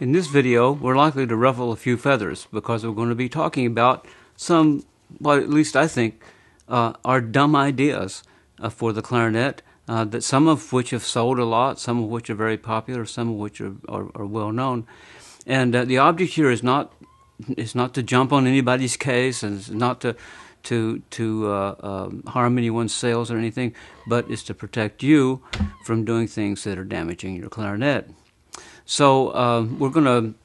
In this video, we're likely to ruffle a few feathers because we're going to be talking about some, well, at least I think, are dumb ideas for the clarinet, that some of which have sold a lot, some of which are very popular, some of which are well known. And the object here is not to jump on anybody's case, and it's not to harm anyone's sales or anything, but it's to protect you from doing things that are damaging your clarinet. So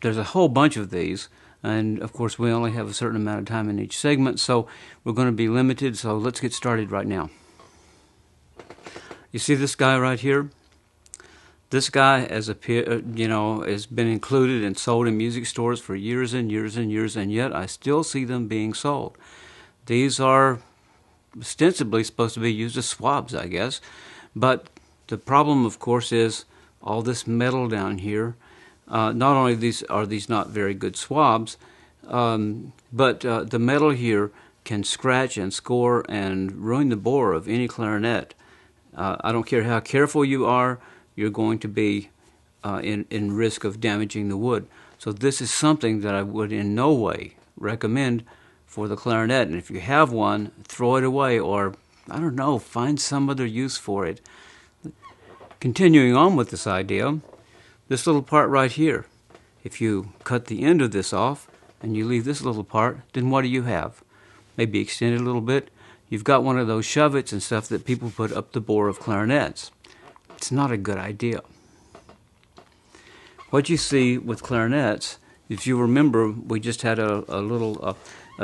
there's a whole bunch of these, and of course we only have a certain amount of time in each segment, so we're going to be limited, so let's get started right now. You see this guy right here? This guy has been included and sold in music stores for years and years and years, and yet I still see them being sold. These are ostensibly supposed to be used as swabs, I guess, but the problem, of course, is all this metal down here. Not only are these not very good swabs, but the metal here can scratch and score and ruin the bore of any clarinet. I don't care how careful you are, you're going to be in risk of damaging the wood. So this is something that I would in no way recommend for the clarinet. And if you have one, throw it away, or, I don't know, find some other use for it. Continuing on with this idea, this little part right here, if you cut the end of this off and you leave this little part, then what do you have? Maybe extend it a little bit. You've got one of those shove-its and stuff that people put up the bore of clarinets. It's not a good idea. What you see with clarinets, if you remember, we just had a little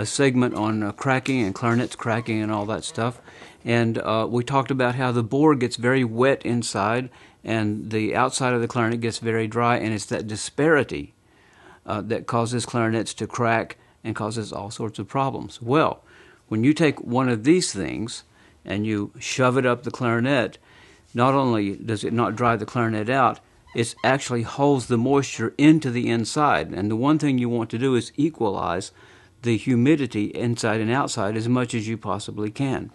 segment on cracking and clarinets cracking and all that stuff. And we talked about how the bore gets very wet inside and the outside of the clarinet gets very dry, and it's that disparity that causes clarinets to crack and causes all sorts of problems. Well, when you take one of these things and you shove it up the clarinet, not only does it not dry the clarinet out, it actually holds the moisture into the inside. And the one thing you want to do is equalize the humidity inside and outside as much as you possibly can.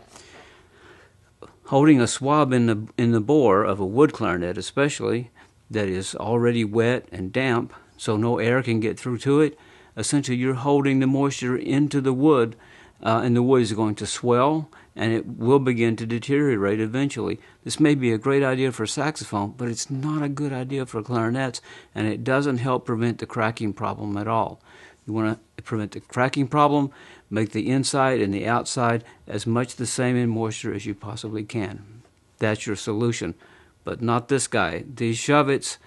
Holding a swab in the bore of a wood clarinet especially, that is already wet and damp, so no air can get through to it, essentially you're holding the moisture into the wood, and the wood is going to swell, and it will begin to deteriorate eventually. This may be a great idea for saxophone, but it's not a good idea for clarinets, and it doesn't help prevent the cracking problem at all. You want to prevent the cracking problem, make the inside and the outside as much the same in moisture as you possibly can. That's your solution, but not this guy. These shove-its,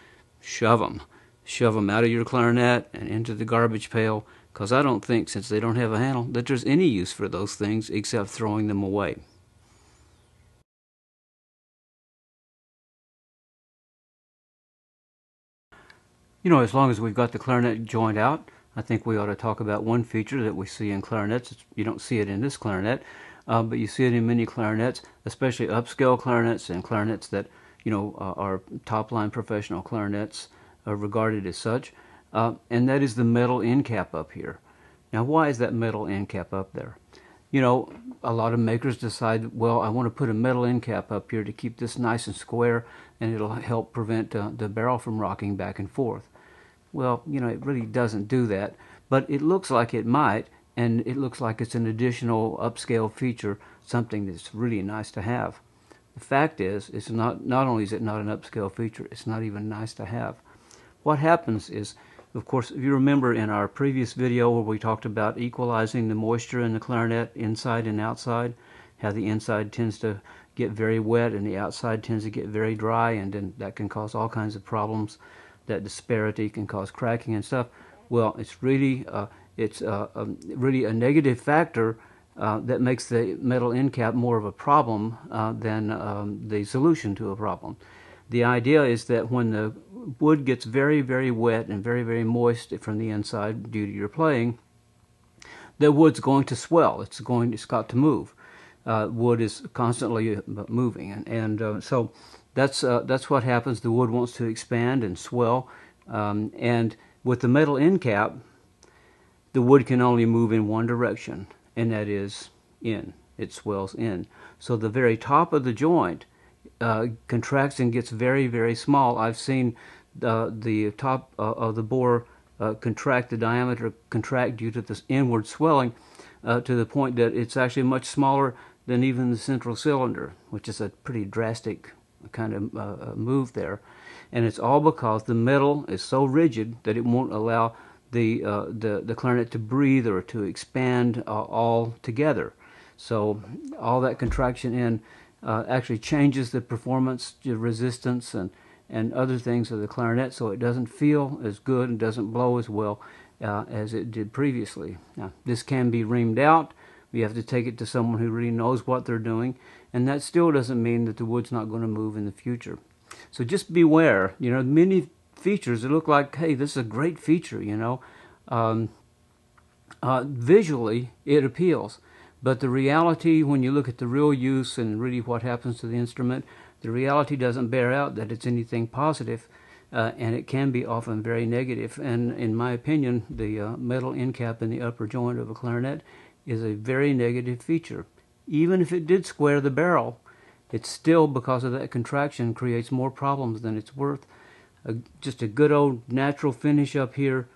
shove them. Shove them out of your clarinet and into the garbage pail, because I don't think, since they don't have a handle, that there's any use for those things except throwing them away. You know, as long as we've got the clarinet joint out, I think we ought to talk about one feature that we see in clarinets. You don't see it in this clarinet, but you see it in many clarinets, especially upscale clarinets and clarinets that, are top-line professional clarinets, regarded as such, and that is the metal end cap up here. Now, why is that metal end cap up there? A lot of makers decide, well, I want to put a metal end cap up here to keep this nice and square, and it'll help prevent the barrel from rocking back and forth. Well, it really doesn't do that, but it looks like it might, and it looks like it's an additional upscale feature, something that's really nice to have. The fact is, it's not only is it not an upscale feature, it's not even nice to have. What happens is, of course, if you remember in our previous video where we talked about equalizing the moisture in the clarinet inside and outside, how the inside tends to get very wet and the outside tends to get very dry, and then that can cause all kinds of problems. That disparity can cause cracking and stuff. Well, it's really really a negative factor that makes the metal end cap more of a problem than the solution to a problem. The idea is that when the wood gets very, very wet and very, very moist from the inside due to your playing, the wood's going to swell. It's got to move. Wood is constantly moving, and so that's what happens. The wood wants to expand and swell, and with the metal end cap, the wood can only move in one direction, and that is in. It swells in. So the very top of the joint contracts and gets very, very small. I've seen the top of the bore contract, the diameter contract due to this inward swelling to the point that it's actually much smaller than even the central cylinder, which is a pretty drastic kind of move there. And it's all because the metal is so rigid that it won't allow the clarinet to breathe or to expand all together. So all that contraction in actually changes the performance, the resistance, and other things of the clarinet, so it doesn't feel as good and doesn't blow as well as it did previously. Now, this can be reamed out. You have to take it to someone who really knows what they're doing, and that still doesn't mean that the wood's not going to move in the future. So just beware. You know, many features that look like, hey, this is a great feature, you know. Visually, it appeals. But the reality, when you look at the real use and really what happens to the instrument, the reality doesn't bear out that it's anything positive, and it can be often very negative. And in my opinion, the metal end cap in the upper joint of a clarinet is a very negative feature. Even if it did square the barrel, it still, because of that contraction, creates more problems than it's worth. Just a good old natural finish up here,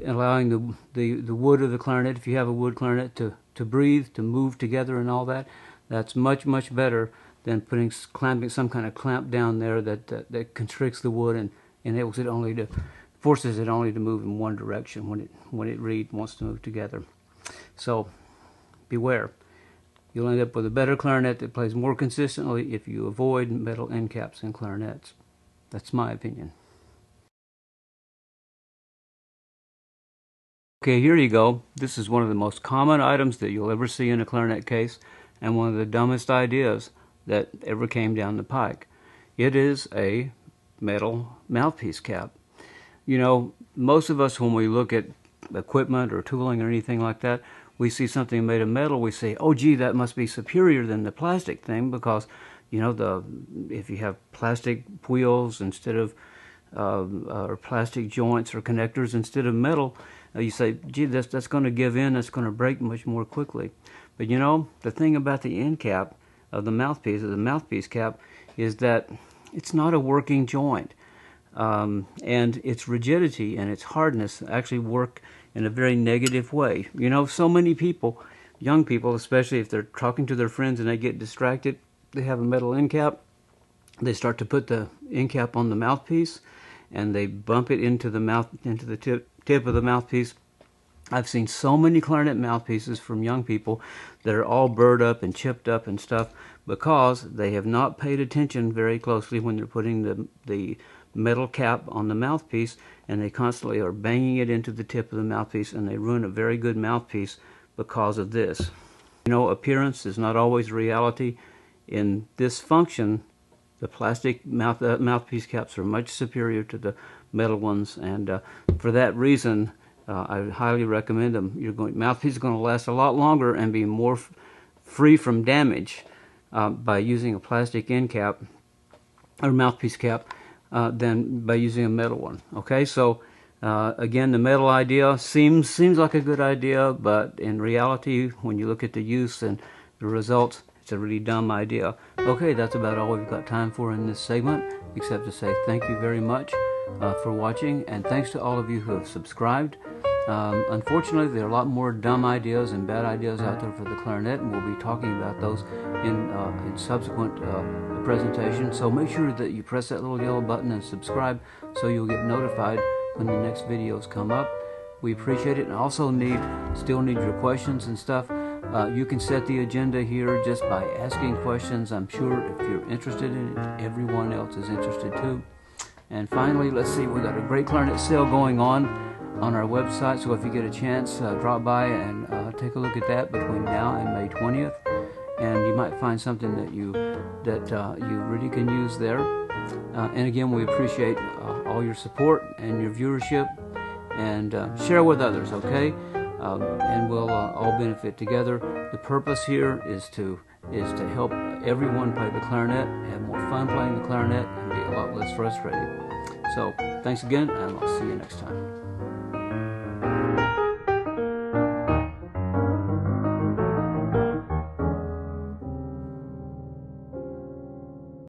allowing the wood of the clarinet, if you have a wood clarinet, to breathe, to move together and all that. That's much, much better than clamping some kind of clamp down there that constricts the wood and enables it only to, forces it only to move in one direction when it really wants to move together. So beware. You'll end up with a better clarinet that plays more consistently if you avoid metal end caps in clarinets. That's my opinion. Okay, here you go. This is one of the most common items that you'll ever see in a clarinet case, and one of the dumbest ideas that ever came down the pike. It is a metal mouthpiece cap. You know, most of us, when we look at equipment or tooling or anything like that, we see something made of metal, we say, oh gee, that must be superior than the plastic thing, because, you know, if you have plastic wheels instead of or plastic joints or connectors instead of metal, you say, gee, that's going to give in, that's going to break much more quickly. But you know, the thing about the end cap of the mouthpiece cap, is that it's not a working joint. And its rigidity and its hardness actually work in a very negative way. You know, so many people, young people especially, if they're talking to their friends and they get distracted, they have a metal end cap, they start to put the end cap on the mouthpiece, and they bump it into the tip of the mouthpiece. I've seen so many clarinet mouthpieces from young people that are all burred up and chipped up and stuff because they have not paid attention very closely when they're putting the metal cap on the mouthpiece, and they constantly are banging it into the tip of the mouthpiece, and they ruin a very good mouthpiece because of this. You know, appearance is not always reality. In this function, the plastic mouthpiece caps are much superior to the metal ones, and for that reason, I highly recommend them. Mouthpiece is going to last a lot longer and be more free from damage by using a plastic end cap or mouthpiece cap than by using a metal one. Okay, so again, the metal idea seems like a good idea, but in reality, when you look at the use and the results, it's a really dumb idea. Okay, that's about all we've got time for in this segment, except to say thank you very much for watching, and thanks to all of you who have subscribed. Unfortunately, there are a lot more dumb ideas and bad ideas out there for the clarinet, and we'll be talking about those in subsequent presentations. So make sure that you press that little yellow button and subscribe so you'll get notified when the next videos come up. We appreciate it, and also still need your questions and stuff. You can set the agenda here just by asking questions. I'm sure if you're interested in it, everyone else is interested too. And finally, let's see, we got a great clarinet sale going on our website, so if you get a chance, drop by and take a look at that between now and May 20th, and you might find something that you really can use there. And again, we appreciate all your support and your viewership, and share with others, okay? And we'll all benefit together. The purpose here is to help everyone play the clarinet, have more fun playing the clarinet, and be a lot less frustrated. So thanks again, and I'll see you next time.